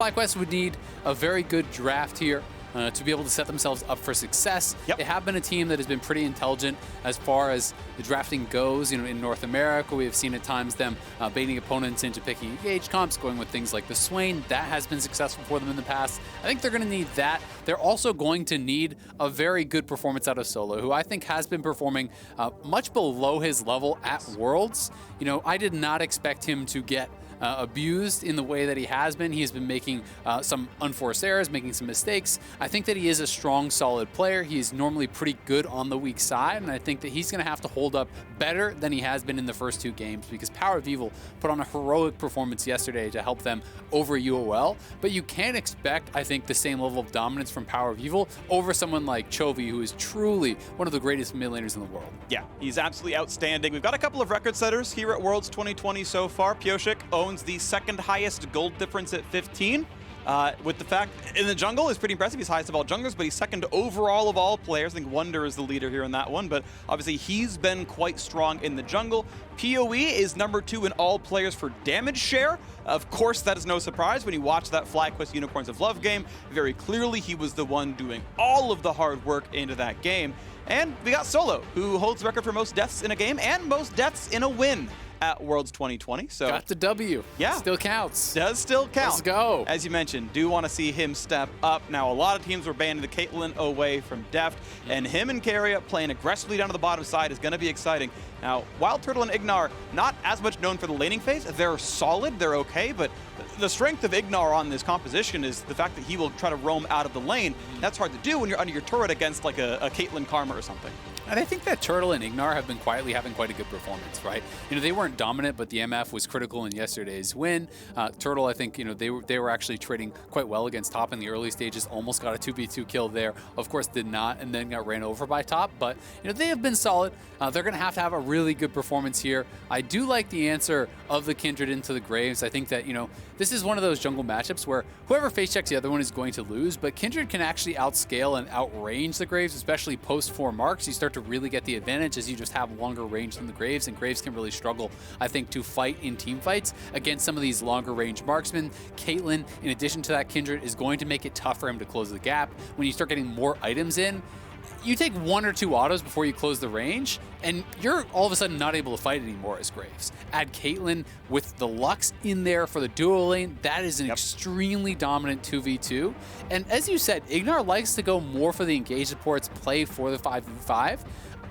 FlyQuest would need a very good draft here to be able to set themselves up for success. Yep. They have been a team that has been pretty intelligent as far as the drafting goes. You know, in North America, we have seen at times them baiting opponents into picking engaged comps, going with things like the Swain. That has been successful for them in the past. I think they're going to need that. They're also going to need a very good performance out of Solo, who I think has been performing much below his level at Worlds. You know, I did not expect him to get abused in the way that he has been. He has been making some unforced errors, making some mistakes. I think that he is a strong, solid player. He is normally pretty good on the weak side, and I think that he's going to have to hold up better than he has been in the first two games, because Power of Evil put on a heroic performance yesterday to help them over UOL, but you can't expect, I think, the same level of dominance from Power of Evil over someone like Chovy, who is truly one of the greatest mid laners in the world. Yeah, he's absolutely outstanding. We've got a couple of record setters here at Worlds 2020 so far. Pyosik owns the second highest gold difference at 15. With the fact in the jungle is pretty impressive. He's highest of all junglers, but he's second overall of all players. I think Wonder is the leader here in that one, but obviously he's been quite strong in the jungle. PoE is number 2 in all players for damage share. Of course, that is no surprise when you watch that FlyQuest Unicorns of Love game. Very clearly, he was the one doing all of the hard work into that game. And we got Solo, who holds the record for most deaths in a game and most deaths in a win at Worlds 2020. So got the W. Yeah. Still counts. Does still count. Let's go. As you mentioned, do want to see him step up. Now, a lot of teams were banning the Caitlyn away from Deft, and him and Carrier playing aggressively down to the bottom side is going to be exciting. Now, Wild Turtle and Ignar, not as much known for the laning phase. They're solid, they're okay, but the strength of Ignar on this composition is the fact that he will try to roam out of the lane. That's hard to do when you're under your turret against like a Caitlyn Karma or something. And I think that Turtle and Ignar have been quietly having quite a good performance, right? You know, they weren't dominant, but the MF was critical in yesterday's win. Turtle, I think, you know, they were actually trading quite well against Top in the early stages, almost got a 2v2 kill there. Of course, did not, and then got ran over by Top. But, you know, they have been solid. They're going to have a really good performance here. I do like the answer of the Kindred into the Graves. I think that, you know, this is one of those jungle matchups where whoever face checks the other one is going to lose, but Kindred can actually outscale and outrange the Graves, especially post 4 marks. You start to really get the advantage as you just have longer range than the Graves, and Graves can really struggle, I think, to fight in team fights against some of these longer range marksmen. Caitlyn, in addition to that Kindred, is going to make it tough for him to close the gap. When you start getting more items in, you take 1 or 2 autos before you close the range, and you're all of a sudden not able to fight anymore as Graves. Add Caitlyn with the Lux in there for the duo lane. That is an extremely dominant 2v2. And as you said, Ignar likes to go more for the engaged supports, play for the 5v5.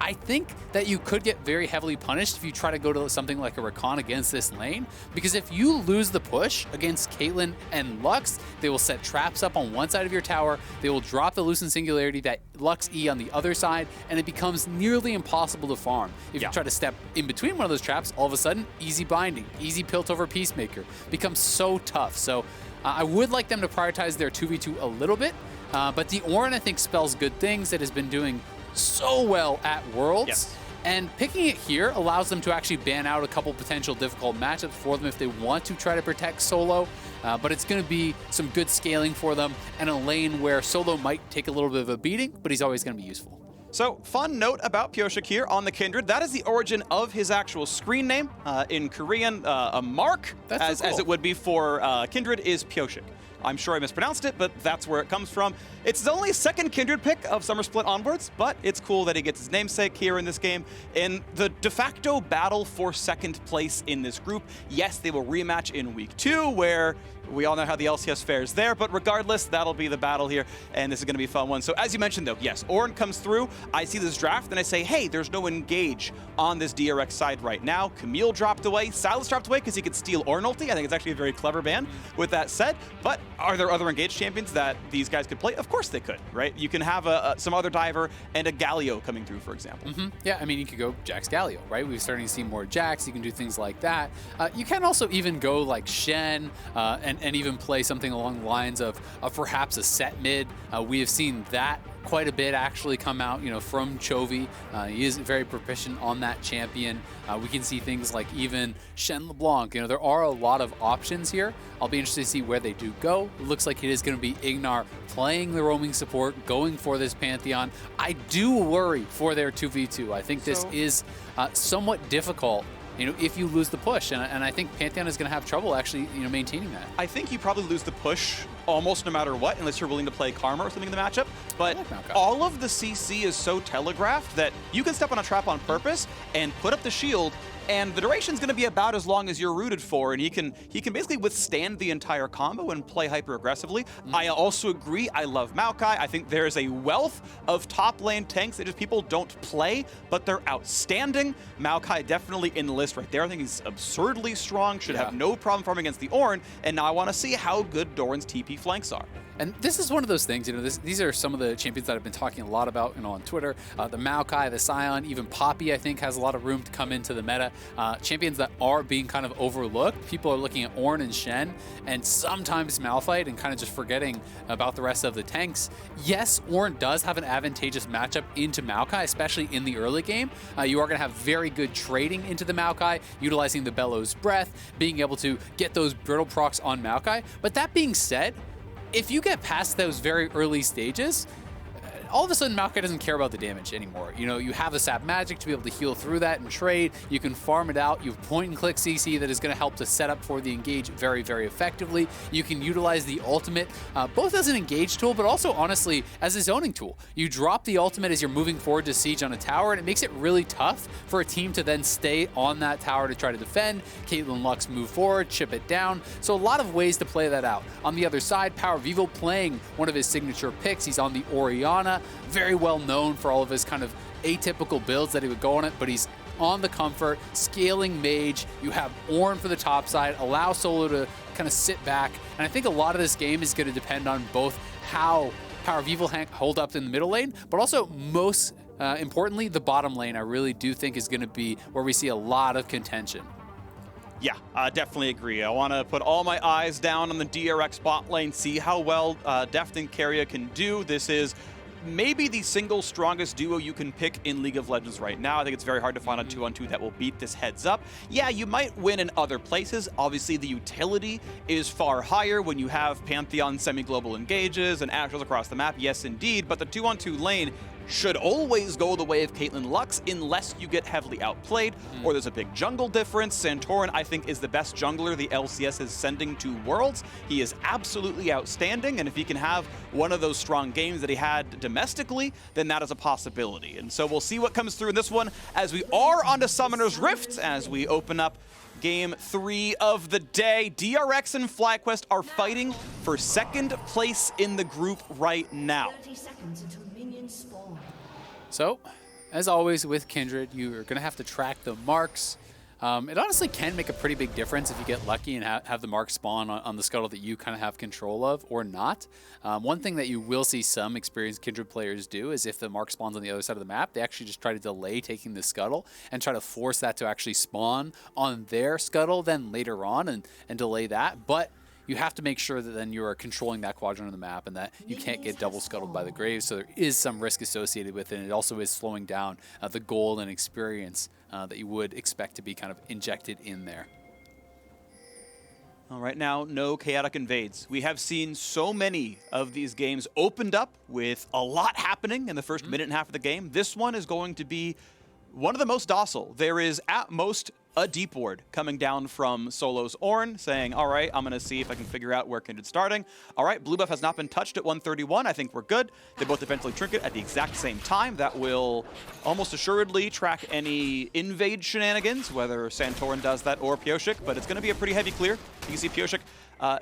I think that you could get very heavily punished if you try to go to something like a Rakan against this lane, because if you lose the push against Caitlyn and Lux, they will set traps up on one side of your tower, they will drop the Lucent Singularity, that Lux E on the other side, and it becomes nearly impossible to farm. If you try to step in between one of those traps, all of a sudden, easy binding, easy pilt over Peacemaker, becomes so tough. So I would like them to prioritize their 2v2 a little bit, but the Ornn, I think, spells good things. It has been doing so well at Worlds, and picking it here allows them to actually ban out a couple potential difficult matchups for them if they want to try to protect Solo, but it's going to be some good scaling for them and a lane where Solo might take a little bit of a beating, but he's always going to be useful. So, fun note about Pyosik here on the Kindred. That is the origin of his actual screen name. In Korean, a mark, as it would be for Kindred, is Pyosik. I'm sure I mispronounced it, but that's where it comes from. It's his only second Kindred pick of Summer Split onwards, but it's cool that he gets his namesake here in this game. In the de facto battle for second place in this group, yes, they will rematch in week 2, where we all know how the LCS fares there, but regardless, that'll be the battle here, and this is going to be a fun one. So as you mentioned, though, yes, Ornn comes through. I see this draft, and I say, hey, there's no engage on this DRX side right now. Camille dropped away. Silas dropped away because he could steal Ornn ulti. I think it's actually a very clever ban with that said, but are there other engaged champions that these guys could play? Of course they could, right? You can have some other diver and a Galio coming through, for example. Yeah, I mean, you could go Jax Galio, right? We're starting to see more Jax. You can do things like that. You can also even go like Shen and even play something along the lines of perhaps a set mid. We have seen that quite a bit actually come out, you know, from Chovy. He is very proficient on that champion. We can see things like even Shen LeBlanc. You know, there are a lot of options here. I'll be interested to see where they do go. It looks like it is going to be Ignar playing the roaming support, going for this Pantheon. I do worry for their 2v2. I think this is somewhat difficult if you lose the push. And I think Pantheon is going to have trouble actually, maintaining that. I think you probably lose the push almost no matter what, unless you're willing to play Karma or something in the matchup. But all of the CC is so telegraphed that you can step on a trap on purpose and put up the shield, and the duration's going to be about as long as you're rooted for, and he can basically withstand the entire combo and play hyper aggressively. I also agree. I love Maokai. I think there's a wealth of top lane tanks that just people don't play, but they're outstanding. Maokai definitely in the list right there. I think he's absurdly strong. Should have no problem farming against the Ornn, and now I want to see how good Doran's TP flanks are. And this is one of those things, these are some of the champions that I've been talking a lot about, on Twitter. The Maokai, the Sion, even Poppy, I think, has a lot of room to come into the meta. Champions that are being kind of overlooked. People are looking at Ornn and Shen, and sometimes Malphite, and kind of just forgetting about the rest of the tanks. Yes, Ornn does have an advantageous matchup into Maokai, especially in the early game. You are going to have very good trading into the Maokai, utilizing the Bellows Breath, being able to get those brittle procs on Maokai. But that being said, if you get past those very early stages, all of a sudden Maokai doesn't care about the damage anymore. You have the Sap Magic to be able to heal through that and trade. You can farm it out. You have point-and-click CC that is going to help to set up for the engage very, very effectively. You can utilize the ultimate both as an engage tool, but also, honestly, as a zoning tool. You drop the ultimate as you're moving forward to siege on a tower, and it makes it really tough for a team to then stay on that tower to try to defend. Caitlyn Lux move forward, chip it down. So a lot of ways to play that out. On the other side, Power Vivo playing one of his signature picks. He's on the Orianna. Very well known for all of his kind of atypical builds that he would go on it, but he's on the comfort, scaling mage. You have Ornn for the top side, allow Solo to kind of sit back. And I think a lot of this game is going to depend on both how Power Vivo hold up in the middle lane, but also most importantly, the bottom lane I really do think is going to be where we see a lot of contention. Yeah, I definitely agree. I want to put all my eyes down on the DRX bot lane, see how well Deft and Keria can do. This is maybe the single strongest duo you can pick in League of Legends right now. I think it's very hard to find a 2-on-2 that will beat this heads up. Yeah, you might win in other places. Obviously, the utility is far higher when you have Pantheon semi-global engages and Ashes across the map. Yes, indeed, but the 2-on-2 lane should always go the way of Caitlyn Lux unless you get heavily outplayed or there's a big jungle difference. Santorin, I think, is the best jungler the LCS is sending to Worlds. He is absolutely outstanding, and if he can have one of those strong games that he had domestically, then that is a possibility. And so we'll see what comes through in this one as we are onto Summoner's Rift as we open up Game 3 of the day. DRX and FlyQuest are fighting for second place in the group right now. 30 seconds until minions spawn. So, as always with Kindred, you're going to have to track the marks. It honestly can make a pretty big difference if you get lucky and have the mark spawn on the scuttle that you kind of have control of or not. One thing that you will see some experienced Kindred players do is if the mark spawns on the other side of the map, they actually just try to delay taking the scuttle and try to force that to actually spawn on their scuttle then later on and delay that. But you have to make sure that then you are controlling that quadrant of the map and that you can't get double scuttled by the graves. So there is some risk associated with it. And it also is slowing down the gold and experience that you would expect to be kind of injected in there. All right, now, no chaotic invades. We have seen so many of these games opened up with a lot happening in the first minute and a half of the game. This one is going to be one of the most docile. There is at most a deep ward coming down from Solo's Ornn saying, all right, I'm going to see if I can figure out where Kindred's starting. All right, blue buff has not been touched at 131. I think we're good. They both eventually trinket at the exact same time. That will almost assuredly track any invade shenanigans, whether Santorin does that or Pyosik, but it's going to be a pretty heavy clear. You can see Pyosik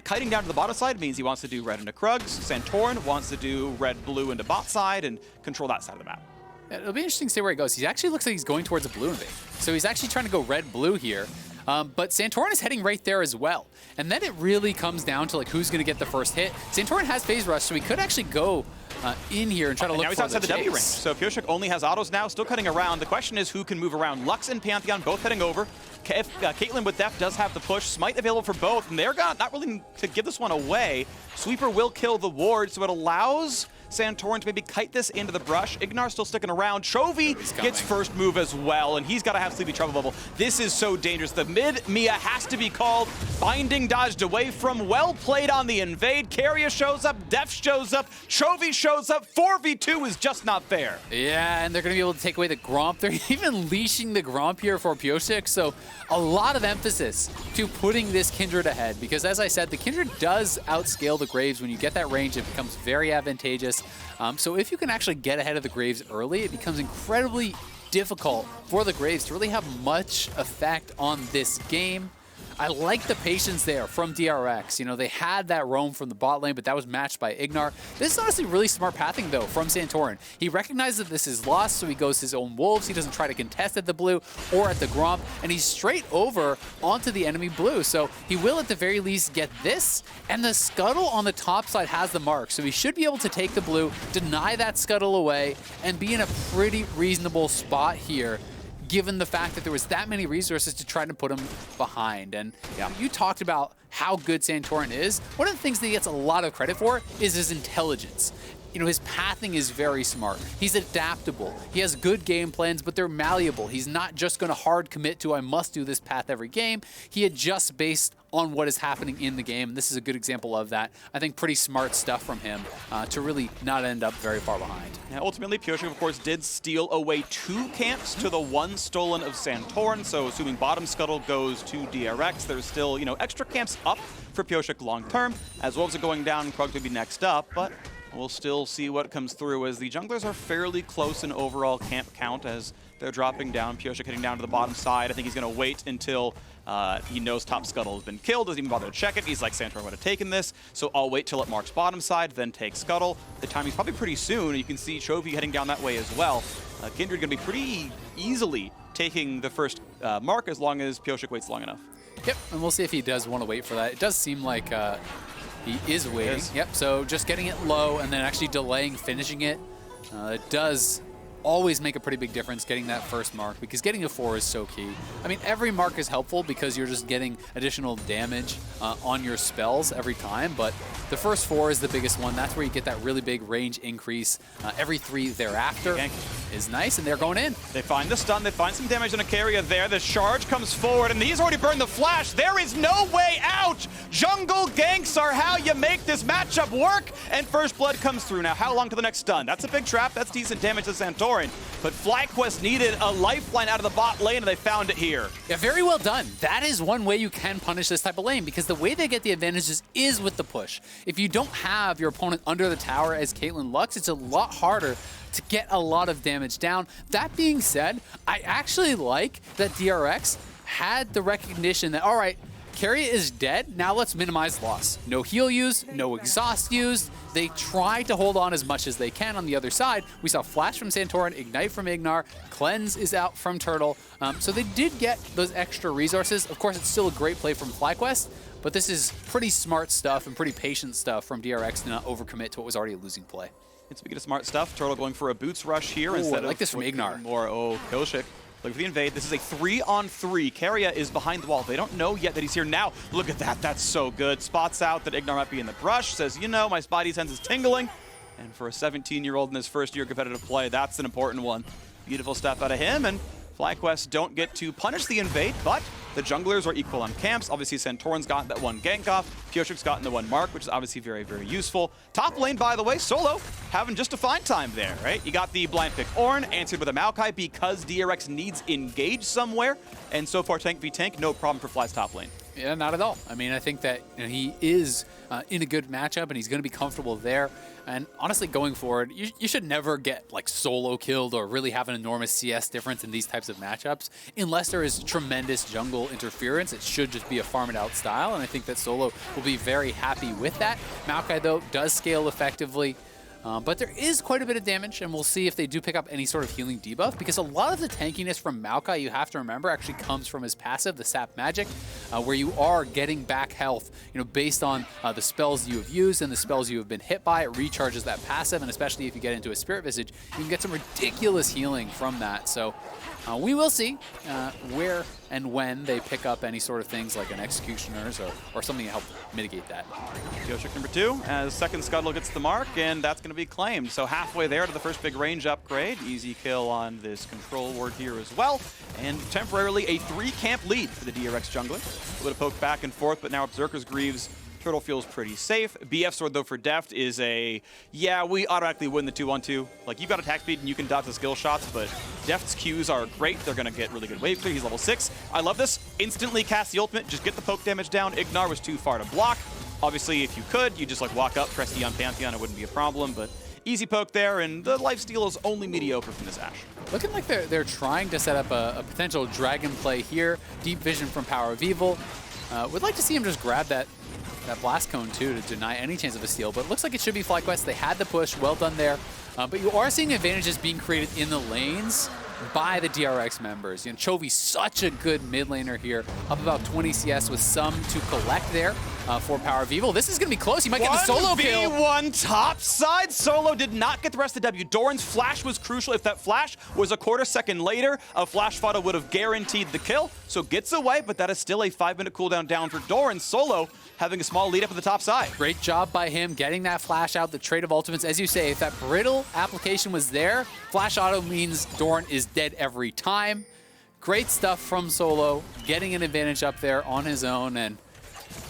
kiting down to the bottom side means he wants to do red into Krugs. Santorin wants to do red-blue into bot side and control that side of the map. It'll be interesting to see where he goes. He actually looks like he's going towards a blue invade. So he's actually trying to go red-blue here. But Santorin is heading right there as well. And then it really comes down to like who's going to get the first hit. Santorin has phase rush, so he could actually go in here and try to look for the chase. Now he's outside the W range. So Pyosik only has autos now, still cutting around. The question is who can move around. Lux and Pantheon both heading over. Caitlyn with Deft does have the push. Smite available for both, and they're not willing to give this one away. Sweeper will kill the ward, so it allows Santorin to maybe kite this into the brush. Ignar still sticking around. Chovy gets first move as well, and he's got to have Sleepy Trouble Bubble. This is so dangerous. The mid Mia has to be called. Binding dodged away from. Well played on the invade. Keria shows up. Def shows up. Chovy shows up. 4v2 is just not fair. Yeah, and they're going to be able to take away the Gromp. They're even leashing the Gromp here for Pyosik, so a lot of emphasis to putting this Kindred ahead, because as I said, the Kindred does outscale the Graves. When you get that range, it becomes very advantageous. So if you can actually get ahead of the Graves early, it becomes incredibly difficult for the Graves to really have much effect on this game. I like the patience there from DRX. You know, they had that roam from the bot lane, but that was matched by Ignar. This is honestly really smart pathing, though, from Santorin. He recognizes that this is lost, so he goes his own wolves. He doesn't try to contest at the blue or at the Gromp, and he's straight over onto the enemy blue. So he will, at the very least, get this, and the scuttle on the top side has the mark. So he should be able to take the blue, deny that scuttle away, and be in a pretty reasonable spot here, given the fact that there was that many resources to try to put him behind. And yeah, you talked about how good Santorin is. One of the things that he gets a lot of credit for is his intelligence. You know, his pathing is very smart. He's adaptable. He has good game plans, but they're malleable. He's not just going to hard commit to, I must do this path every game. He adjusts based on what is happening in the game. This is a good example of that. I think pretty smart stuff from him to really not end up very far behind. Yeah, ultimately, Pyosik, of course, did steal away 2 camps to the 1 stolen of Santorin, so assuming bottom scuttle goes to DRX, there's still, you know, extra camps up for Pyosik long term. As wolves are going down, Krug to be next up, but we'll still see what comes through as the junglers are fairly close in overall camp count as they're dropping down. Pyosik heading down to the bottom side. I think he's going to wait until he knows top scuttle has been killed, doesn't even bother to check it. He's like, Santorin would have taken this, so I'll wait till it marks bottom side, then take scuttle. The timing's probably pretty soon. You can see Chovy heading down that way as well. Kindred going to be pretty easily taking the first mark as long as Pyosik waits long enough. Yep, and we'll see if he does want to wait for that. It does seem like he is waiting. Yep, so just getting it low and then actually delaying finishing it. It does always make a pretty big difference getting that first mark, because getting a 4 is so key. I mean, every mark is helpful because you're just getting additional damage on your spells every time, but the first 4 is the biggest one. That's where you get that really big range increase. Every 3 thereafter is nice, and they're going in. They find the stun, they find some damage on a Keria there. The charge comes forward, and he's already burned the flash. There is no way out! Jungle ganks are how you make this matchup work, and first blood comes through. Now, how long to the next stun? That's a big trap. That's decent damage to Santorin. But FlyQuest needed a lifeline out of the bot lane, and they found it here. Yeah, very well done. That is one way you can punish this type of lane, because the way they get the advantages is with the push. If you don't have your opponent under the tower as Caitlyn Lux, it's a lot harder to get a lot of damage down. That being said, I actually like that DRX had the recognition that, all right, Keria is dead, now let's minimize loss. No heal used, no exhaust used. They try to hold on as much as they can on the other side. We saw Flash from Santorin, Ignite from Ignar, Cleanse is out from Turtle. So they did get those extra resources. Of course, it's still a great play from FlyQuest, but this is pretty smart stuff and pretty patient stuff from DRX to not overcommit to what was already a losing play. And speaking of smart stuff, Turtle going for a boots rush here instead I like of this from Ignar. More Pyosik. Looking for the invade. This is a 3-on-3. Keria is behind the wall. They don't know yet that he's here now. Look at that. That's so good. Spots out that Ignar might be in the brush. Says, you know, my spidey sense is tingling. And for a 17-year-old in his first year competitive play, that's an important one. Beautiful stuff out of him. And FlyQuest don't get to punish the invade, but the junglers are equal on camps. Obviously, Santorin's gotten that 1 gank off. Pyosik's gotten the 1 mark, which is obviously very, very useful. Top lane, by the way, Solo having just a fine time there, right? You got the blind pick Ornn, answered with a Maokai because DRX needs engage somewhere. And so far, tank v tank, no problem for Fly's top lane. Yeah, not at all. I mean, I think that he is in a good matchup, and he's going to be comfortable there. And honestly, going forward, you should never get like solo killed or really have an enormous CS difference in these types of matchups unless there is tremendous jungle interference. It should just be a farm it out style, and I think that Solo will be very happy with that. Maokai, though, does scale effectively. But there is quite a bit of damage, and we'll see if they do pick up any sort of healing debuff, because a lot of the tankiness from Maokai, you have to remember, actually comes from his passive, the Sap Magic, where you are getting back health, you know, based on the spells you have used and the spells you have been hit by. It recharges that passive, and especially if you get into a Spirit Visage, you can get some ridiculous healing from that. So we will see where and when they pick up any sort of things like an Executioners or something to help mitigate that. Pyosik number 2 as second scuttle gets the mark, and that's going to be claimed. So halfway there to the first big range upgrade. Easy kill on this control ward here as well. And temporarily a 3-camp lead for the DRX jungler. A little poke back and forth, but now up Berserker's Greaves. Turtle feels pretty safe. BF sword, though, for Deft is a, yeah, we automatically win the 2-1-2. Like, you've got attack speed and you can dodge the skill shots, but Deft's Qs are great. They're going to get really good wave clear. He's level 6. I love this. Instantly cast the ultimate. Just get the poke damage down. Ignar was too far to block. Obviously, if you could, you just, like, walk up, press E on Pantheon. It wouldn't be a problem, but easy poke there, and the lifesteal is only mediocre from this Ashe. Looking like they're trying to set up a potential dragon play here. Deep vision from Power of Evil. Would like to see him just grab that blast cone too to deny any chance of a steal, but it looks like it should be FlyQuest. They had the push, well done there. But you are seeing advantages being created in the lanes by the DRX members. You know, Chovy's such a good mid laner here, up about 20 CS with some to collect there for Power of Evil. This is going to be close. He might get the solo kill. 1v1 top side. Solo did not get the rest of the W. Doran's flash was crucial. If that flash was a quarter second later, a flash photo would have guaranteed the kill. So gets away, but that is still a 5-minute cooldown down for Doran. Solo having a small lead up at the top side. Great job by him getting that flash out, the trade of ultimates. As you say, if that brittle application was there, flash auto means Doran is dead every time. Great stuff from Solo, getting an advantage up there on his own. And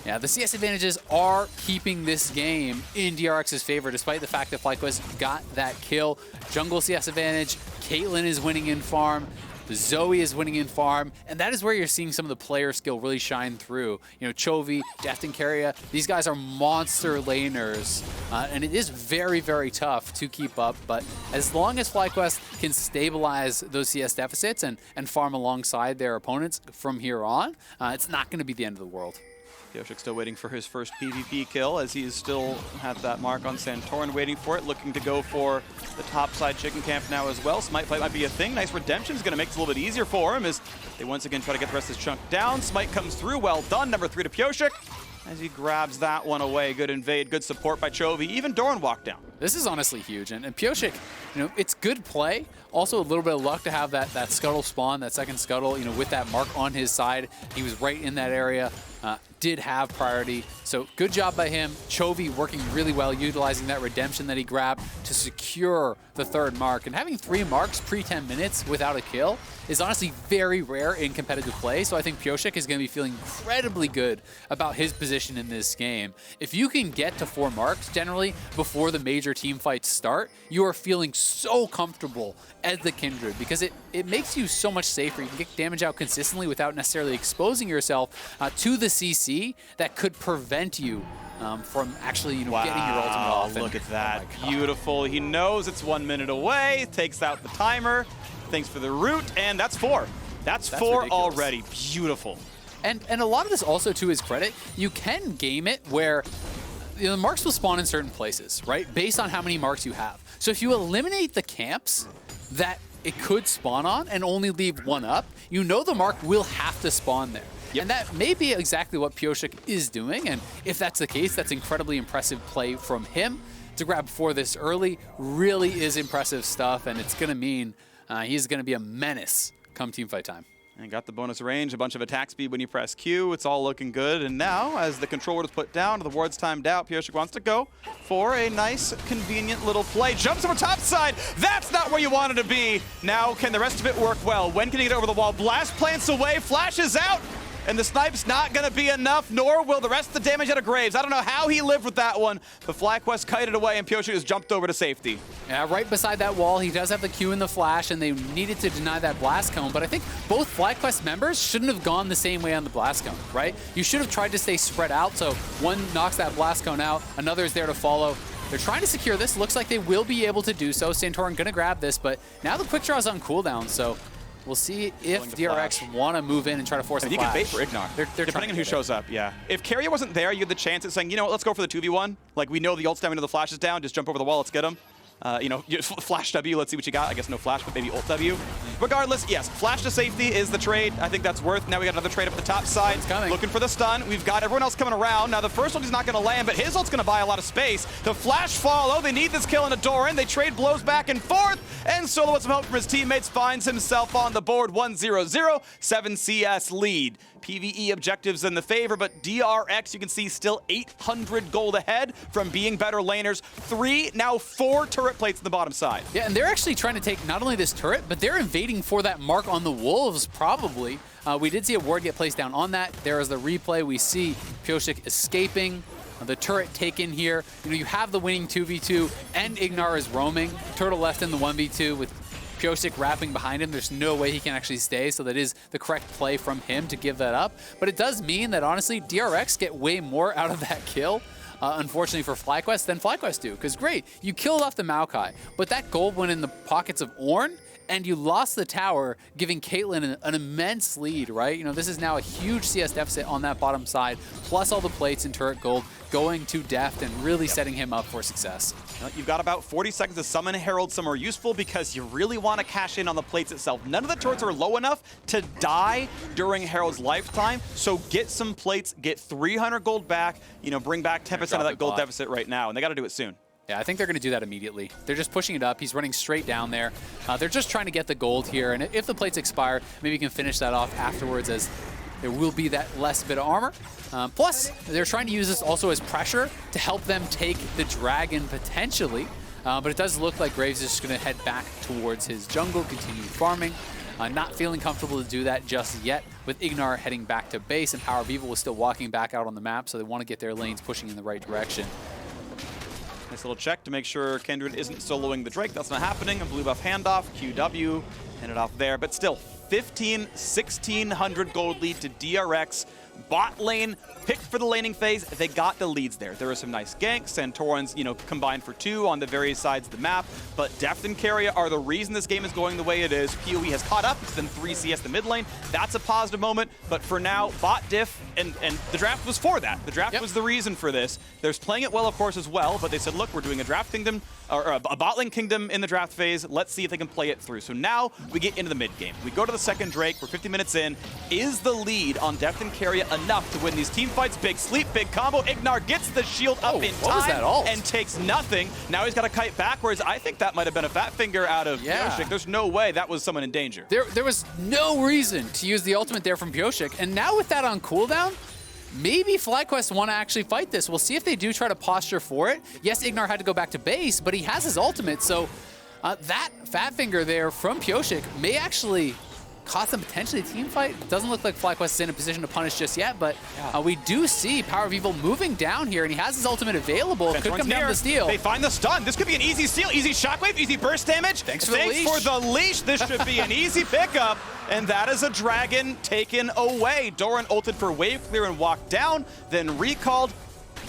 yeah, the CS advantages are keeping this game in DRX's favor, despite the fact that FlyQuest got that kill. Jungle CS advantage, Caitlyn is winning in farm. Zoe is winning in farm, and that is where you're seeing some of the player skill really shine through. You know, Chovy, Deft, and Keria, these guys are monster laners, and it is very, very tough to keep up, but as long as FlyQuest can stabilize those CS deficits and farm alongside their opponents from here on, it's not going to be the end of the world. Pyosik still waiting for his first PvP kill as he still has that mark on Santorin, waiting for it, looking to go for the top side chicken camp now as well. Smite fight might be a thing. Nice redemption is going to make it a little bit easier for him as they once again try to get the rest of this chunk down. Smite comes through, well done. Number 3 to Pyosik as he grabs that one away. Good invade, good support by Chovy. Even Doran walked down. This is honestly huge, and Pyosik, you know, it's good play. Also a little bit of luck to have that scuttle spawn, that second scuttle, you know, with that mark on his side. He was right in that area, did have priority. So good job by him. Chovy working really well, utilizing that redemption that he grabbed to secure the third mark. And having 3 marks pre-10 minutes without a kill is honestly very rare in competitive play. So I think Pyosik is going to be feeling incredibly good about his position in this game. If you can get to 4 marks generally before the major team fights start, you are feeling so comfortable as the Kindred because it makes you so much safer. You can get damage out consistently without necessarily exposing yourself to the CC that could prevent you from actually, you know, getting your ultimate off. Look at that. Oh, beautiful. He knows it's 1 minute away, takes out the timer. Thanks for the root, and that's 4. That's 4 ridiculous. Already. Beautiful. And a lot of this also, to his credit, you can game it where you know, the marks will spawn in certain places, right? Based on how many marks you have. So if you eliminate the camps that it could spawn on and only leave 1 up, you know the mark will have to spawn there. Yep. And that may be exactly what Pyosik is doing, and if that's the case, that's incredibly impressive play from him. To grab 4 this early really is impressive stuff, and it's going to mean he's going to be a menace come teamfight time. And got the bonus range, a bunch of attack speed when you press Q. It's all looking good. And now, as the control ward is put down, the ward's timed out, Pyosik wants to go for a nice, convenient little play. Jumps over top side. That's not where you wanted to be. Now, can the rest of it work well? When can he get over the wall? Blast plants away, flashes out. And the snipe's not going to be enough, nor will the rest of the damage out of Graves. I don't know how he lived with that one, but FlyQuest kited away and Pyosik has jumped over to safety. Yeah, right beside that wall, he does have the Q and the flash, and they needed to deny that blast cone, but I think both FlyQuest members shouldn't have gone the same way on the blast cone, right? You should have tried to stay spread out, so one knocks that blast cone out, another is there to follow. They're trying to secure this. Looks like they will be able to do so. Santorin going to grab this, but now the quick draw is on cooldown, so we'll see if DRX want to move in and try to force a flash. You can bait for Ignar. They're depending on who shows up, yeah. If Keria wasn't there, you had the chance at saying, you know what, let's go for the 2v1. Like, we know the ult stamina of the flash is down, just jump over the wall, let's get him. You know, flash W, let's see what you got. I guess no flash, but maybe ult W. Regardless, yes, flash to safety is the trade. I think that's worth. Now we got another trade up at the top side. Looking for the stun. We've got everyone else coming around. Now the first one is not going to land, but his ult's going to buy a lot of space. The flash follow. They need this kill in a Doran. They trade blows back and forth. And Solo with some help from his teammates finds himself on the board. 1-0-0. 7 CS lead. PvE objectives in the favor, but DRX, you can see, still 800 gold ahead from being better laners. 3, now 4 turret plates in the bottom side. Yeah, and they're actually trying to take not only this turret, but they're invading for that mark on the Wolves, probably. We did see a ward get placed down on that. There is the replay. We see Pyosik escaping. The turret taken here. You know, you have the winning 2v2, and Ignar is roaming. Turtle left in the 1v2 with Pyosik wrapping behind him. There's no way he can actually stay, so that is the correct play from him to give that up. But it does mean that, honestly, DRX get way more out of that kill, unfortunately for FlyQuest, than FlyQuest do. Because great, you killed off the Maokai, but that gold went in the pockets of Ornn, and you lost the tower, giving Caitlyn an immense lead, right? You know, this is now a huge CS deficit on that bottom side, plus all the plates and turret gold going to Deft and really setting him up for success. You've got about 40 seconds to summon Herald somewhere useful because you really want to cash in on the plates itself. None of the turrets are low enough to die during Herald's lifetime, so get some plates, get 300 gold back, you know, bring back 10% of that gold deficit right now, and they got to do it soon. Yeah, I think they're going to do that immediately. They're just pushing it up. He's running straight down there. They're just trying to get the gold here, and if the plates expire, maybe you can finish that off afterwards, as there will be that less bit of armor. Plus, they're trying to use this also as pressure to help them take the dragon potentially. But it does look like Graves is just going to head back towards his jungle, continue farming. Not feeling comfortable to do that just yet, with Ignar heading back to base, and Power of Evil was still walking back out on the map, so they want to get their lanes pushing in the right direction. Nice little check to make sure Kindred isn't soloing the Drake. That's not happening. A blue buff handoff, QW, ended off there. But still, 1,600 gold lead to DRX. Bot lane picked for the laning phase. They got the leads there. There were some nice ganks. Santorans, you know, combined for 2 on the various sides of the map. But Deft and Keria are the reason this game is going the way it is. PoE has caught up. It's been 3 CS the mid lane. That's a positive moment. But for now, bot diff, and the draft was for that. The draft was the reason for this. There's playing it well, of course, as well. But they said, look, we're doing a draft kingdom, or a bot lane kingdom in the draft phase. Let's see if they can play it through. So now we get into the mid game. We go to the second Drake. We're 50 minutes in. Is the lead on Deft and Keria enough to win these team fights? Big sleep, big combo. Ignar gets the shield up in time and takes nothing. Now he's got to kite backwards. I think that might have been a fat finger out of Pyosik. There's no way that was someone in danger. There was no reason to use the ultimate there from Pyosik. And now with that on cooldown, maybe FlyQuest want to actually fight this. We'll see if they do try to posture for it. Yes, Ignar had to go back to base, but he has his ultimate. So that fat finger there from Pyosik may actually cost them potentially a team fight. Doesn't look like FlyQuest is in a position to punish just yet, but we do see Power of Evil moving down here, and he has his ultimate available. Could come down to steal. They find the stun. This could be an easy steal, easy shockwave, easy burst damage. Thanks for the leash. This should be an easy pickup, and that is a dragon taken away. Doran ulted for wave clear and walked down, then recalled.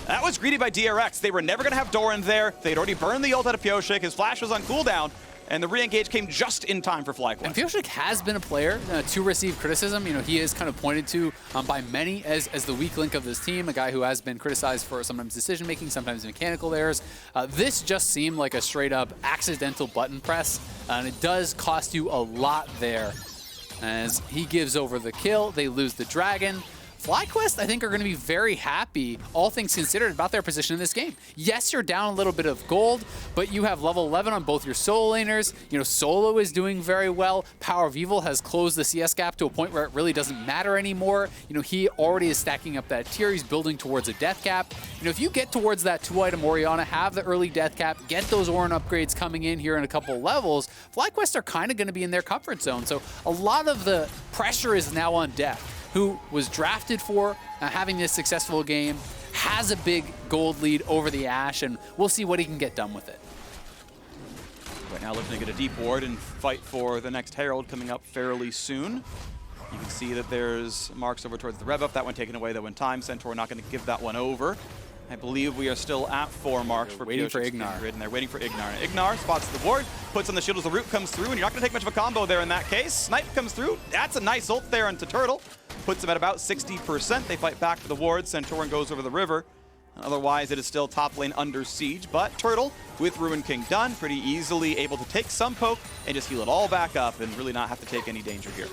That was greedy by DRX. They were never going to have Doran there. They'd already burned the ult out of Pyosik. His flash was on cooldown. And the re-engage came just in time for FlyQuest. And Pyosik has been a player to receive criticism. You know, he is kind of pointed to by many as the weak link of this team, a guy who has been criticized for sometimes decision-making, sometimes mechanical errors. This just seemed like a straight-up accidental button press, and it does cost you a lot there. As he gives over the kill, they lose the dragon. FlyQuest, I think, are going to be very happy, all things considered, about their position in this game. Yes, you're down a little bit of gold, but you have level 11 on both your solo laners. You know, Solo is doing very well. Power of Evil has closed the CS gap to a point where it really doesn't matter anymore. You know, he already is stacking up that tier. He's building towards a death cap. You know, if you get towards that 2-item Orianna, have the early death cap, get those Ornn upgrades coming in here in a couple levels, FlyQuest are kind of going to be in their comfort zone. So a lot of the pressure is now on Deft, who was drafted for having this successful game, has a big gold lead over the Ashe, and we'll see what he can get done with it. Right now looking to get a deep ward and fight for the next Herald coming up fairly soon. You can see that there's marks over towards the rev up. That one taken away though in time. Centaur not going to give that one over. I believe we are still at 4 marks for waiting for Ignar. And they're waiting for Ignar. And Ignar spots the ward, puts on the shield as the root comes through, and you're not going to take much of a combo there in that case. Snipe comes through. That's a nice ult there into Turtle. Puts him at about 60%. They fight back for the ward. Centauran goes over the river. Otherwise, it is still top lane under siege, but Turtle, with Ruin King done, pretty easily able to take some poke and just heal it all back up and really not have to take any danger here.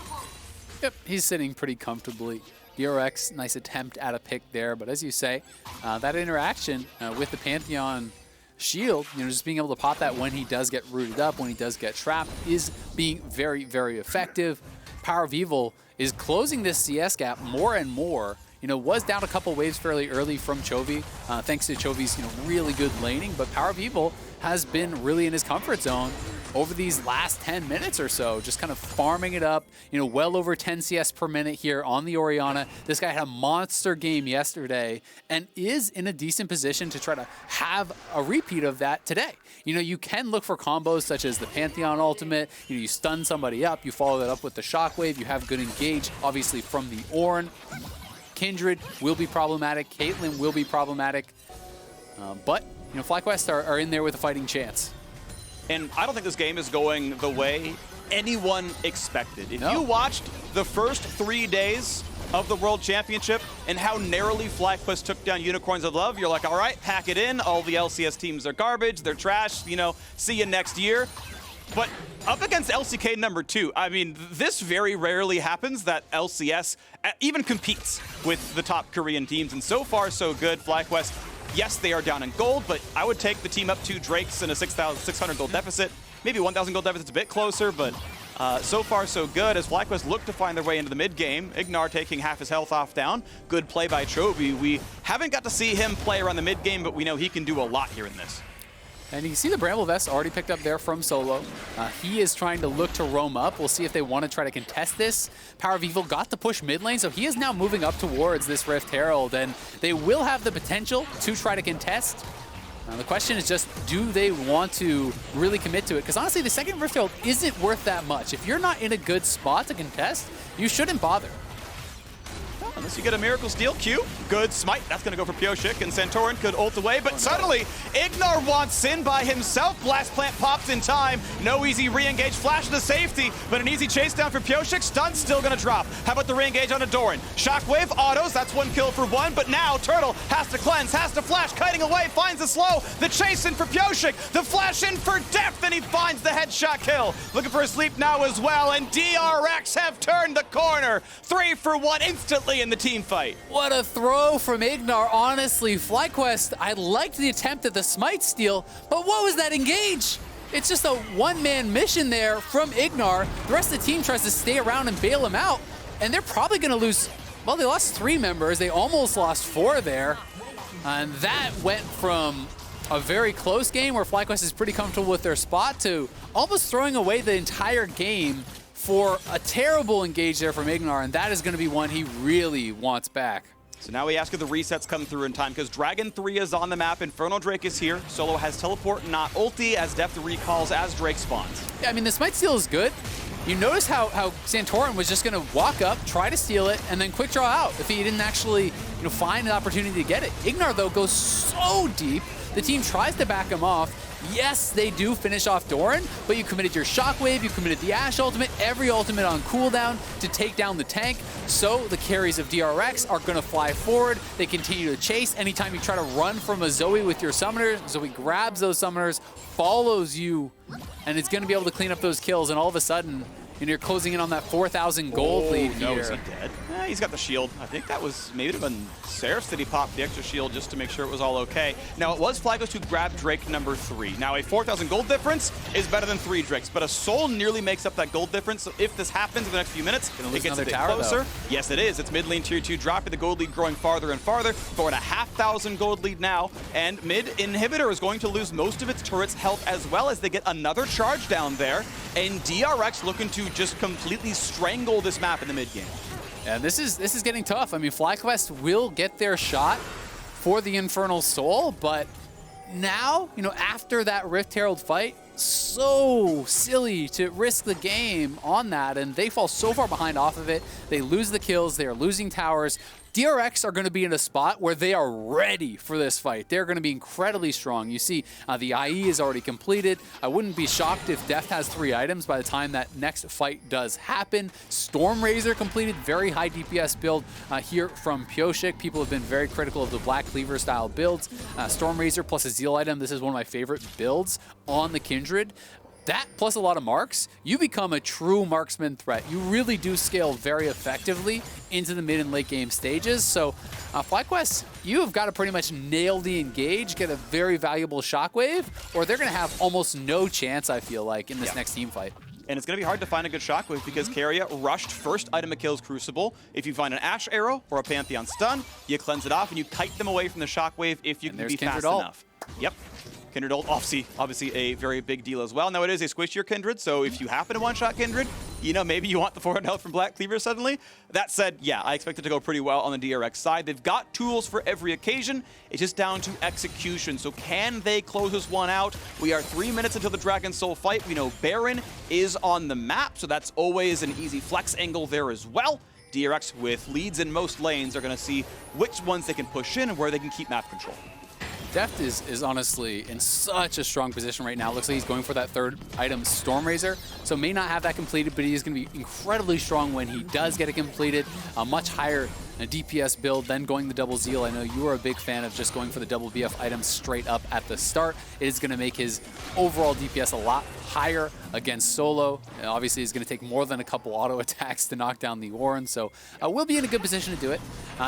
Yep, he's sitting pretty comfortably. DRX, nice attempt at a pick there, but as you say, that interaction with the Pantheon shield, just being able to pop that when he does get rooted up, when he does get trapped, is being very, very effective. Power of Evil is closing this CS gap more and more. Was down a couple waves fairly early from Chovy, thanks to Chovy's really good laning, but Power of Evil has been really in his comfort zone over these last 10 minutes or so, just kind of farming it up, well over 10 CS per minute here on the Orianna. This guy had a monster game yesterday and is in a decent position to try to have a repeat of that today. You can look for combos such as the Pantheon ultimate. You stun somebody up, you follow that up with the Shockwave, you have good engage, obviously from the Ornn. Kindred will be problematic, Caitlyn will be problematic, but FlyQuest are in there with a fighting chance. And I don't think this game is going the way anyone expected. If you watched the first 3 days of the World Championship and how narrowly FlyQuest took down Unicorns of Love, you're like, all right, pack it in. All the LCS teams are garbage, they're trash, see you next year. But up against LCK #2, I mean, this very rarely happens that LCS even competes with the top Korean teams. And so far, so good. FlyQuest, yes, they are down in gold, but I would take the team up 2 Drakes in a 6,600 gold deficit. Maybe 1,000 gold deficit's a bit closer, but so far so good as FlyQuest look to find their way into the mid game. Ignar taking half his health off down. Good play by Chovy. We haven't got to see him play around the mid game, but we know he can do a lot here in this. And you can see the Bramble Vest already picked up there from Solo. He is trying to look to roam up. We'll see if they want to try to contest this. Power of Evil got the push mid lane, so he is now moving up towards this Rift Herald, and they will have the potential to try to contest. The question is just, do they want to really commit to it? Because honestly, the second Rift Herald isn't worth that much. If you're not in a good spot to contest, you shouldn't bother. Unless you get a Miracle Steal, Q, good smite. That's going to go for Pioshik, and Santorin could ult away, but suddenly, Ignar wants Sin by himself. Blast Plant pops in time. No easy re-engage, flash to safety, but an easy chase down for Pioshik. Stun's still going to drop. How about the re-engage on Adoran? Shockwave, autos, that's 1 kill for 1, but now Turtle has to cleanse, has to flash, kiting away, finds the slow. The chase in for Pioshik, the flash in for depth, and he finds the headshot kill. Looking for a sleep now as well, and DRX have turned the corner. 3 for 1 instantly in the team fight. What a throw from Ignar. Honestly, FlyQuest, I liked the attempt at the smite steal, but what was that engage? It's just a one-man mission there from Ignar. The rest of the team tries to stay around and bail him out, and they're probably going to lose. Well, they lost 3 members. They almost lost 4 there, and that went from a very close game where FlyQuest is pretty comfortable with their spot to almost throwing away the entire game for a terrible engage there from Ignar, and that is going to be one he really wants back. So now we ask if the resets come through in time, because Dragon 3 is on the map, Infernal Drake is here, Solo has teleport, not ulti, as Depth recalls as Drake spawns. Yeah, I mean, the smite steal is good. You notice how Santorin was just going to walk up, try to steal it, and then quick draw out if he didn't actually find an opportunity to get it. Ignar, though, goes so deep, the team tries to back him off. Yes, they do finish off Doran, but you committed your Shockwave, you committed the Ashe ultimate, every ultimate on cooldown to take down the tank. So the carries of DRX are going to fly forward. They continue to chase. Anytime you try to run from a Zoe with your summoner, Zoe grabs those summoners, follows you, and it's going to be able to clean up those kills. And all of a sudden, you're closing in on that 4,000 gold lead here. No, is he dead? He's got the shield. I think that was maybe it would have been Seraph that he popped the extra shield just to make sure it was all okay. Now, it was FlyQuest who grabbed Drake #3. Now, a 4,000 gold difference is better than 3 Drakes, but a soul nearly makes up that gold difference. So if this happens in the next few minutes, it gets a bit closer. Though. Yes, it is. It's mid lane tier 2 dropping, the gold lead growing farther and farther. 4,500 gold lead now, and mid inhibitor is going to lose most of its turret's health as well as they get another charge down there, and DRX looking to just completely strangle this map in the mid game. Yeah, this is getting tough. I mean, FlyQuest will get their shot for the Infernal Soul, but now, after that Rift Herald fight, so silly to risk the game on that, and they fall so far behind off of it. They lose the kills, they are losing towers. DRX are going to be in a spot where they are ready for this fight. They're going to be incredibly strong. You see, the IE is already completed. I wouldn't be shocked if Death has 3 items by the time that next fight does happen. Stormrazor completed, very high DPS build here from Pioshik. People have been very critical of the Black Cleaver style builds. Stormrazor plus a Zeal item, this is one of my favorite builds on the Kindred. That plus a lot of marks, you become a true marksman threat. You really do scale very effectively into the mid and late game stages. So FlyQuest, you have got to pretty much nail the engage, get a very valuable shockwave, or they're going to have almost no chance, I feel like, in this next team fight. And it's going to be hard to find a good shockwave because Keria rushed first item of kills Crucible. If you find an Ash Arrow or a Pantheon Stun, you cleanse it off and you kite them away from the shockwave if you can be fast enough. Yep. Kindred ult, obviously a very big deal as well. Now it is a squishier Kindred, so if you happen to one-shot Kindred, you know, maybe you want the 400 health from Black Cleaver suddenly. That said, yeah, I expect it to go pretty well on the DRX side. They've got tools for every occasion. It's just down to execution. So can they close this one out? We are 3 minutes until the Dragon Soul fight. We know Baron is on the map, so that's always an easy flex angle there as well. DRX with leads in most lanes are going to see which ones they can push in and where they can keep map control. Deft is honestly in such a strong position right now. Looks like he's going for that 3rd item, Stormrazor. So may not have that completed, but he is going to be incredibly strong when he does get it completed. A much higher DPS build, then going the double Zeal. I know you are a big fan of just going for the double BF items straight up at the start. It is going to make his overall DPS a lot higher against solo. Obviously, he's going to take more than a couple auto attacks to knock down the Ornn, so we'll be in a good position to do it.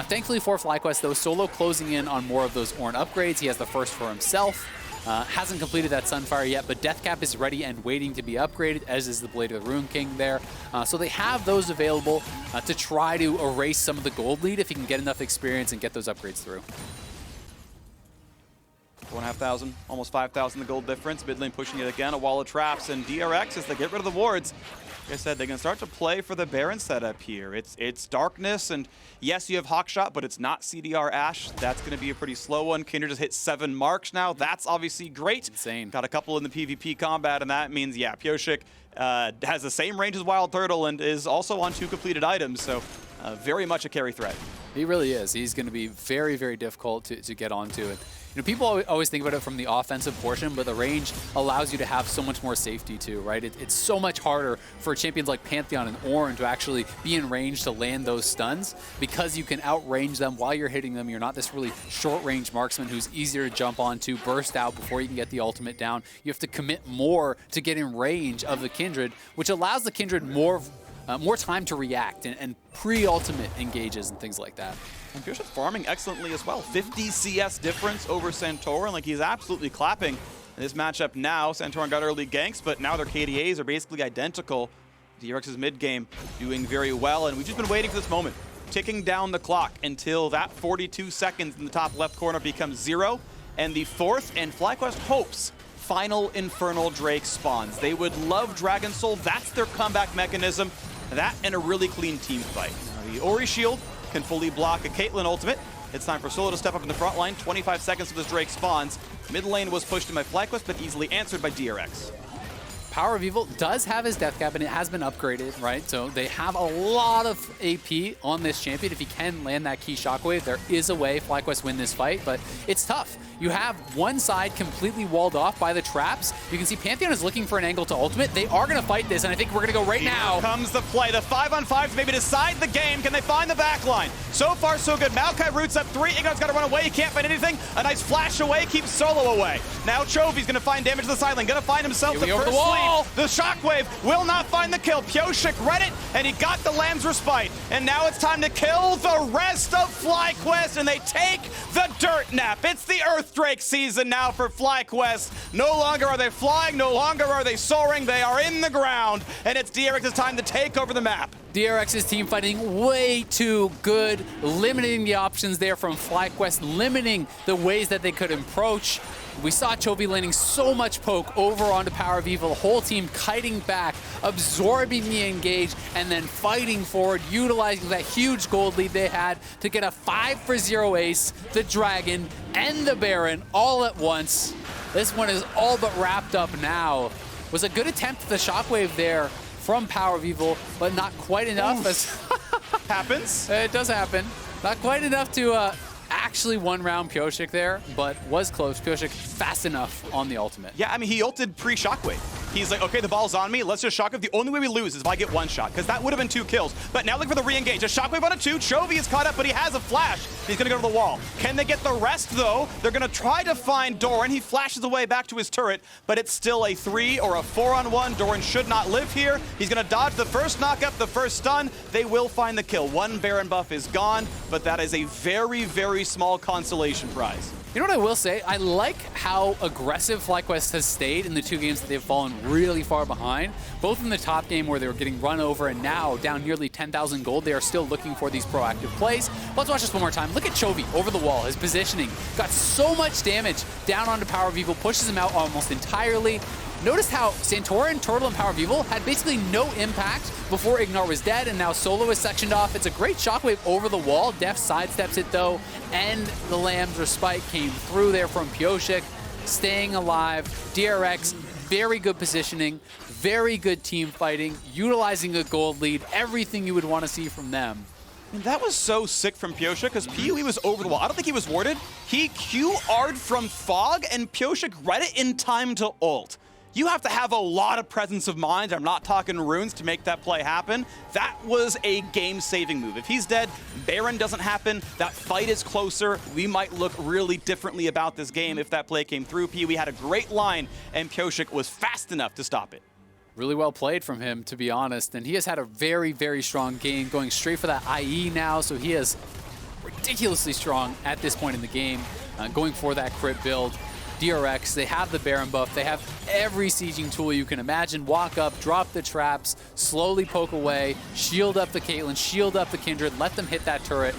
Thankfully for FlyQuest, though, solo closing in on more of those Ornn upgrades. He has the first for himself. Hasn't completed that Sunfire yet, but Deathcap is ready and waiting to be upgraded, as is the Blade of the Rune King there. So they have those available to try to erase some of the gold lead if he can get enough experience and get those upgrades through. 4,500, almost 5,000 the gold difference. Mid lane pushing it again, a wall of traps, and DRX, as they get rid of the wards, like I said, they can start to play for the Baron setup here. It's darkness, and yes, you have Hawkshot, but it's not CDR Ashe. That's going to be a pretty slow one. Kindred just hit 7 marks now. That's obviously great. Insane. Got a couple in the PvP combat, and that means, yeah, Pioshik has the same range as Wild Turtle and is also on 2 completed items, so very much a carry threat. He really is. He's going to be very, very difficult to get onto it. You know, people always think about it from the offensive portion, but the range allows you to have so much more safety too, right? It's so much harder for champions like Pantheon and Ornn to actually be in range to land those stuns because you can outrange them while you're hitting them. You're not this really short-range marksman who's easier to jump onto, burst out before you can get the ultimate down. You have to commit more to get in range of the Kindred, which allows the Kindred more time to react and pre-ultimate engages and things like that. And Pioshik's farming excellently as well. 50 CS difference over Santorin. Like, he's absolutely clapping in this matchup now. Santorin got early ganks, but now their KDAs are basically identical. DRX's mid game doing very well, and we've just been waiting for this moment. Ticking down the clock until that 42 seconds in the top left corner becomes 0, and the 4th and FlyQuest hopes final Infernal Drake spawns. They would love Dragon Soul. That's their comeback mechanism. That and a really clean team fight. Now, the Ori Shield can fully block a Caitlyn ultimate. It's time for Solo to step up in the front line. 25 seconds till this Drake spawns. Mid lane was pushed in by FlyQuest, but easily answered by DRX. Power of Evil does have his death cap, and it has been upgraded, right? So they have a lot of AP on this champion. If he can land that key shockwave, there is a way FlyQuest win this fight, but it's tough. You have one side completely walled off by the traps. You can see Pantheon is looking for an angle to ultimate. They are going to fight this, and I think we're going to go right now. Here comes the play. The 5-on-5 to maybe decide the game. Can they find the back line? So far, so good. Maokai roots up 3. Ignor's got to run away. He can't find anything. A nice flash away keeps Solo away. Now Chovy's going to find damage to the side lane. Going to find himself the first sleep. The shockwave will not find the kill. Pioshik read it, and he got the Lamb's Respite. And now it's time to kill the rest of FlyQuest, and they take the dirt nap. It's the Earth Drake season now for FlyQuest. No longer are they flying, no longer are they soaring, they are in the ground, and it's DRX's time to take over the map. DRX's team fighting way too good, limiting the options there from FlyQuest, limiting the ways that they could approach. We saw Chovy landing so much poke over onto Power of Evil, the whole team kiting back, absorbing the engage, and then fighting forward, utilizing that huge gold lead they had to get a 5-for-0 ace, the Dragon, and the Baron all at once. This one is all but wrapped up now. Was a good attempt at the shockwave there from Power of Evil, but not quite enough. As happens. It does happen. Not quite enough to actually one-round Pyosik there, but was close. Pyosik fast enough on the ultimate. Yeah, I mean, he ulted pre-Shockwave. He's like, okay, the ball's on me. Let's just Shockwave. The only way we lose is if I get one shot, because that would have been 2 kills. But now look for the re-engage. A Shockwave on a 2. Chovy is caught up, but he has a flash. He's going to go to the wall. Can they get the rest, though? They're going to try to find Doran. He flashes away back to his turret, but it's still a 3 or a 4-on-1. Doran should not live here. He's going to dodge the first knock-up, the first stun. They will find the kill. 1 Baron buff is gone, but that is a very, very small consolation prize. You know what I will say? I like how aggressive FlyQuest has stayed in the 2 games that they've fallen really far behind. Both in the top game where they were getting run over and now down nearly 10,000 gold, they are still looking for these proactive plays. Let's watch this one more time. Look at Chovy over the wall. His positioning got so much damage down onto Power of Evil, pushes him out almost entirely. Notice how Santorin, Turtle, and Power of Evil had basically no impact before Ignar was dead, and now Solo is sectioned off. It's a great shockwave over the wall. Def sidesteps it though, and the Lamb's Respite came through there from Pyosik, staying alive. DRX, very good positioning, very good team fighting, utilizing a gold lead, everything you would want to see from them. And that was so sick from Pyosik because PoE was over the wall. I don't think he was warded. He QR'd from Fog, and Pyosik read it in time to ult. You have to have a lot of presence of mind. I'm not talking runes to make that play happen. That was a game-saving move. If he's dead, Baron doesn't happen. That fight is closer. We might look really differently about this game if that play came through. PoE had a great line, and Pyosik was fast enough to stop it. Really well played from him, to be honest. And he has had a very, very strong game, going straight for that IE now. So he is ridiculously strong at this point in the game, going for that crit build. DRX, they have the Baron buff, they have every sieging tool you can imagine. Walk up, drop the traps, slowly poke away, shield up the Caitlyn, shield up the Kindred, let them hit that turret.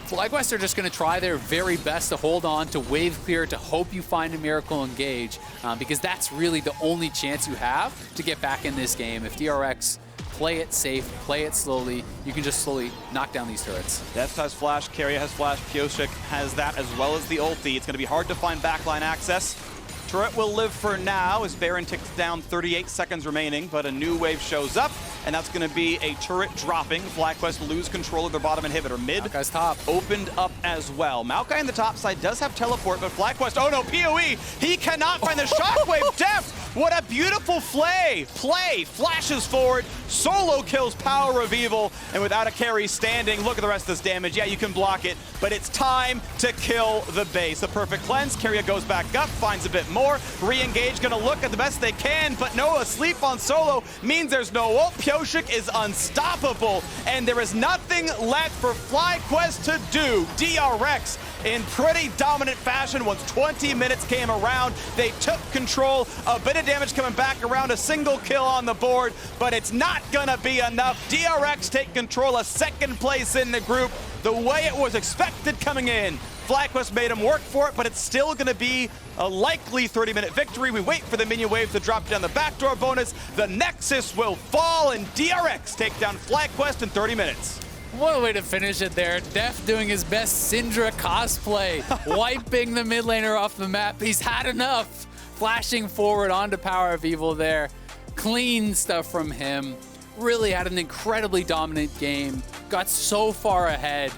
FlyQuest are just going to try their very best to hold on, to wave clear, to hope you find a miracle engage, because that's really the only chance you have to get back in this game. If DRX play it safe, play it slowly, you can just slowly knock down these turrets. Def has flash, Keria has flash, Pyosik has that as well as the ulti. It's going to be hard to find backline access. Turret will live for now as Baron ticks down, 38 seconds remaining, but a new wave shows up, and that's going to be a turret dropping. FlyQuest lose control of their bottom inhibitor. Mid Maokai's top opened up as well. Maokai on the top side does have teleport, but FlyQuest, oh no, PoE, he cannot find the shockwave. Def, what a beautiful play, flashes forward, solo kills Power of Evil, and without a carry standing, look at the rest of this damage. Yeah, you can block it, but it's time to kill the base. The perfect cleanse, Keria goes back up, finds a bit more, re-engage, gonna look at the best they can, but no, asleep on Solo means there's no ult. Pyosik is unstoppable, and there is nothing left for FlyQuest to do. DRX in pretty dominant fashion once 20 minutes came around. They took control, a bit of damage coming back around, a single kill on the board, but it's not gonna be enough. DRX take control, a second place in the group, the way it was expected coming in. FlyQuest made him work for it, but it's still going to be a likely 30-minute victory. We wait for the minion wave to drop down the backdoor bonus. The Nexus will fall, and DRX take down FlyQuest in 30 minutes. What a way to finish it there. Def doing his best Syndra cosplay, wiping the mid laner off the map. He's had enough. Flashing forward onto Power of Evil there. Clean stuff from him. Really had an incredibly dominant game. Got so far ahead.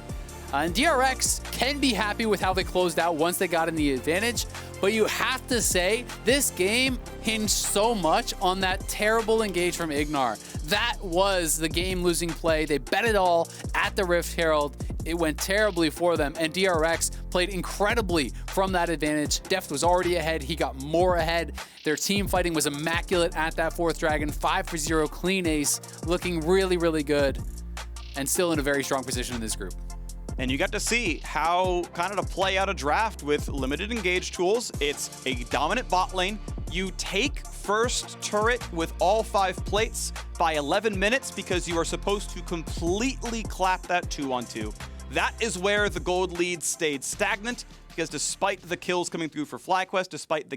And DRX can be happy with how they closed out once they got in the advantage, but you have to say this game hinged so much on that terrible engage from Ignar. That was the game-losing play. They bet it all at the Rift Herald. It went terribly for them, and DRX played incredibly from that advantage. Deft was already ahead. He got more ahead. Their team fighting was immaculate at that 4th Dragon. 5-for-0 clean ace, looking really, really good, and still in a very strong position in this group. And you got to see how kind of to play out a draft with limited engage tools. It's a dominant bot lane. You take first turret with all 5 plates by 11 minutes because you are supposed to completely clap that 2-on-2. That is where the gold lead stayed stagnant because despite the kills coming through for FlyQuest, despite the